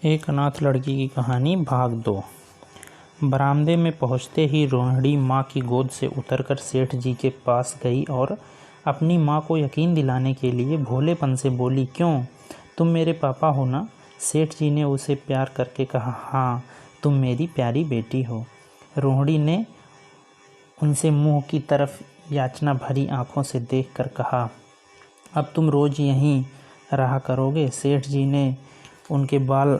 एक अनाथ लड़की की कहानी भाग 2। बरामदे में पहुंचते ही रोहिणी माँ की गोद से उतरकर सेठ जी के पास गई और अपनी माँ को यकीन दिलाने के लिए भोलेपन से बोली, क्यों, तुम मेरे पापा हो ना। सेठ जी ने उसे प्यार करके कहा, हाँ, तुम मेरी प्यारी बेटी हो। रोहिणी ने उनसे मुंह की तरफ याचना भरी आंखों से देखकर कहा, अब तुम रोज यहीं रहा करोगे। सेठ जी ने उनके बाल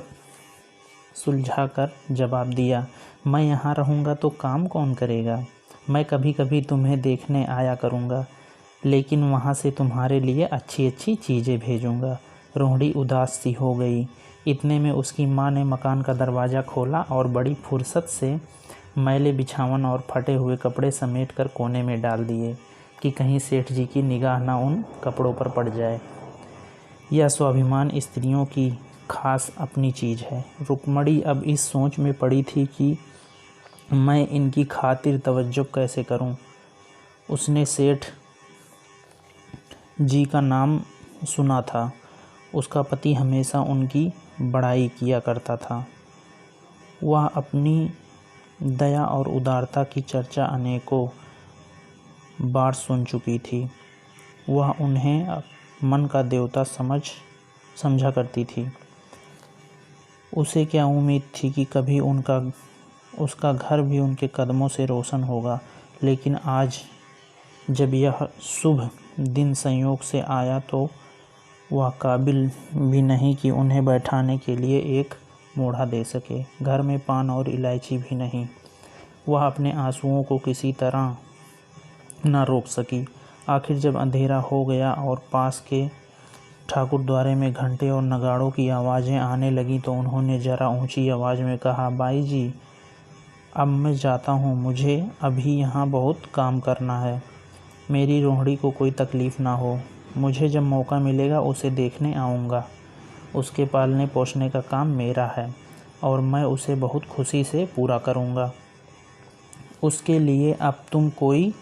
सुलझाकर जवाब दिया, मैं यहाँ रहूँगा तो काम कौन करेगा। मैं कभी कभी तुम्हें देखने आया करूँगा, लेकिन वहाँ से तुम्हारे लिए अच्छी अच्छी चीज़ें भेजूँगा। रोहिणी उदास सी हो गई। इतने में उसकी माँ ने मकान का दरवाज़ा खोला और बड़ी फुर्सत से मैले बिछावन और फटे हुए कपड़े समेट कर कोने में डाल दिए कि कहीं सेठ जी की निगाह न उन कपड़ों पर पड़ जाए। यह स्वाभिमान स्त्रियों की खास अपनी चीज़ है। रुक्मणी अब इस सोच में पड़ी थी कि मैं इनकी खातिर तवज्जो कैसे करूं। उसने सेठ जी का नाम सुना था। उसका पति हमेशा उनकी बड़ाई किया करता था। वह अपनी दया और उदारता की चर्चा अनेकों बार सुन चुकी थी। वह उन्हें मन का देवता समझा करती थी। उसे क्या उम्मीद थी कि कभी उसका घर भी उनके कदमों से रोशन होगा। लेकिन आज जब यह शुभ दिन संयोग से आया तो वह काबिल भी नहीं कि उन्हें बैठाने के लिए एक मोढ़ा दे सके। घर में पान और इलायची भी नहीं। वह अपने आंसुओं को किसी तरह न रोक सकी। आखिर जब अंधेरा हो गया और पास के ठाकुरद्वारे में घंटे और नगाड़ों की आवाज़ें आने लगीं तो उन्होंने ज़रा ऊंची आवाज़ में कहा, बाई जी, अब मैं जाता हूँ। मुझे अभी यहाँ बहुत काम करना है। मेरी रोहिणी को कोई तकलीफ़ ना हो। मुझे जब मौका मिलेगा उसे देखने आऊँगा। उसके पालने पोसने का काम मेरा है और मैं उसे बहुत खुशी से पूरा करूँगा। उसके लिए अब तुम कोई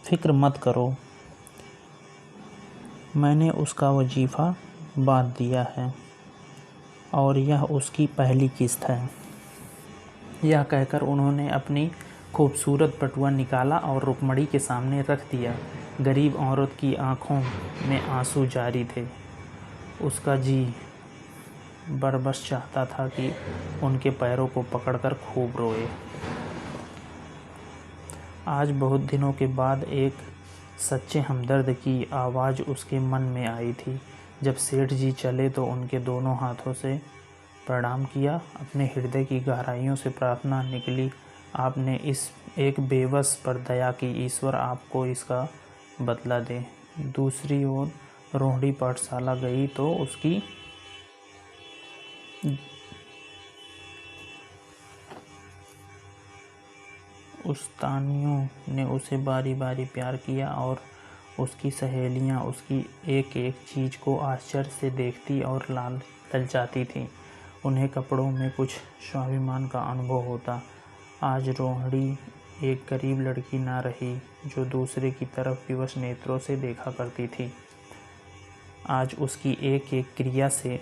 फिक्र मत करो। मैंने उसका वजीफ़ा बाँध दिया है और यह उसकी पहली किस्त है। यह कहकर उन्होंने अपनी खूबसूरत बटुआ निकाला और रुक्मणी के सामने रख दिया। गरीब औरत की आंखों में आंसू जारी थे। उसका जी बरबस चाहता था कि उनके पैरों को पकड़कर खूब रोए। आज बहुत दिनों के बाद एक सच्चे हमदर्द की आवाज़ उसके मन में आई थी। जब सेठ जी चले तो उनके दोनों हाथों से प्रणाम किया। अपने हृदय की गहराइयों से प्रार्थना निकली, आपने इस एक बेबस पर दया की, ईश्वर आपको इसका बदला दे। दूसरी ओर रोहिणी पाठशाला गई तो उसकी उस्तानियों ने उसे बारी बारी प्यार किया और उसकी सहेलियां उसकी एक एक चीज़ को आश्चर्य से देखती और ललचाती थीं। उन्हें कपड़ों में कुछ स्वाभिमान का अनुभव होता। आज रोहिणी एक गरीब लड़की ना रही जो दूसरे की तरफ विवश नेत्रों से देखा करती थी। आज उसकी एक एक क्रिया से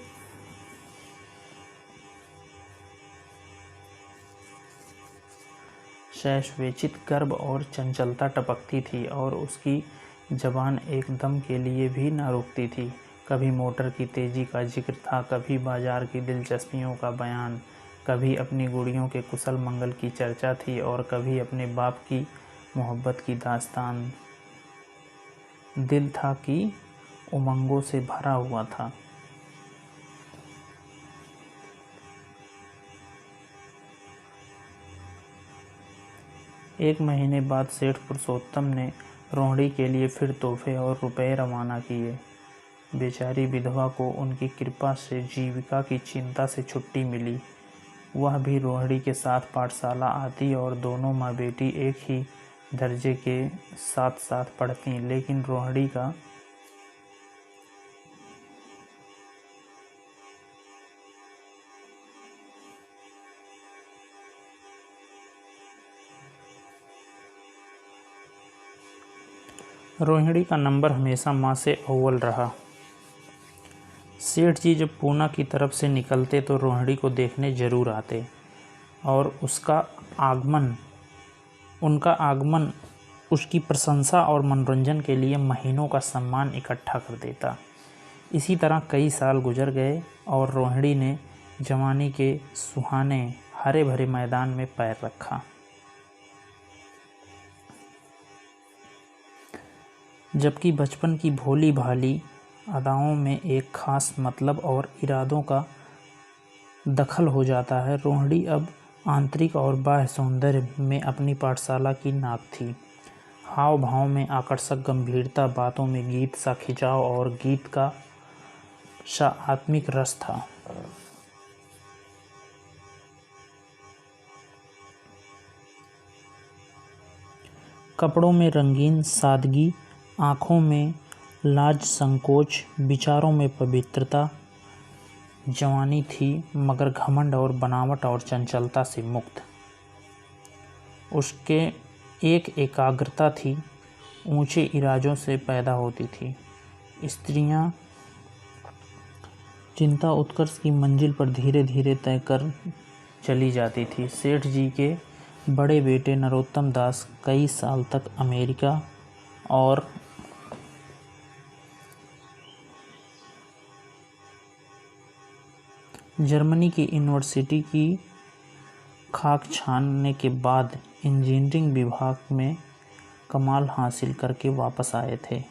शैशवेचित गर्व और चंचलता टपकती थी और उसकी जबान एक दम के लिए भी न रुकती थी। कभी मोटर की तेज़ी का जिक्र था, कभी बाजार की दिलचस्पियों का बयान, कभी अपनी गुड़ियों के कुशल मंगल की चर्चा थी और कभी अपने बाप की मोहब्बत की दास्तान। दिल था कि उमंगों से भरा हुआ था। एक महीने बाद सेठ पुरुषोत्तम ने रोहिणी के लिए फिर तोहफे और रुपए रवाना किए। बेचारी विधवा को उनकी कृपा से जीविका की चिंता से छुट्टी मिली। वह भी रोहिणी के साथ पाठशाला आती और दोनों माँ बेटी एक ही दर्जे के साथ साथ पढ़ती। लेकिन रोहिणी का नंबर हमेशा माँ से अव्वल रहा। सेठ जी जब पूना की तरफ से निकलते तो रोहिणी को देखने जरूर आते और उनका आगमन उसकी प्रशंसा और मनोरंजन के लिए महीनों का सम्मान इकट्ठा कर देता। इसी तरह कई साल गुजर गए और रोहिणी ने जवानी के सुहाने हरे भरे मैदान में पैर रखा। जबकि बचपन की भोली भाली अदाओं में एक खास मतलब और इरादों का दखल हो जाता है, रोहिणी अब आंतरिक और बाह्य सौंदर्य में अपनी पाठशाला की नाक थी। हाव भाव में आकर्षक गंभीरता, बातों में गीत सा खिंचाव और गीत का सा आत्मिक रस था। कपड़ों में रंगीन सादगी, आँखों में लाज संकोच, विचारों में पवित्रता। जवानी थी मगर घमंड और बनावट और चंचलता से मुक्त। उसके एक एकाग्रता थी, ऊंचे इरादों से पैदा होती थी। स्त्रियां चिंता उत्कर्ष की मंजिल पर धीरे धीरे तय कर चली जाती थी। सेठ जी के बड़े बेटे नरोत्तम दास कई साल तक अमेरिका और जर्मनी की यूनिवर्सिटी की खाक छानने के बाद इंजीनियरिंग विभाग में कमाल हासिल करके वापस आए थे।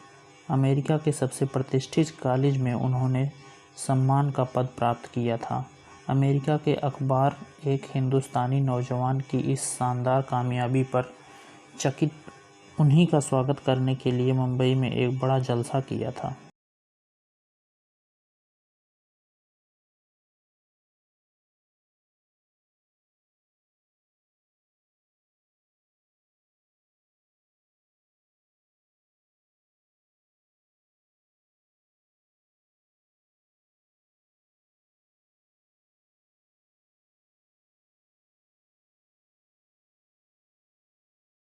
अमेरिका के सबसे प्रतिष्ठित कॉलेज में उन्होंने सम्मान का पद प्राप्त किया था। अमेरिका के अखबार एक हिंदुस्तानी नौजवान की इस शानदार कामयाबी पर चकित उन्हीं का स्वागत करने के लिए मुंबई में एक बड़ा जलसा किया था।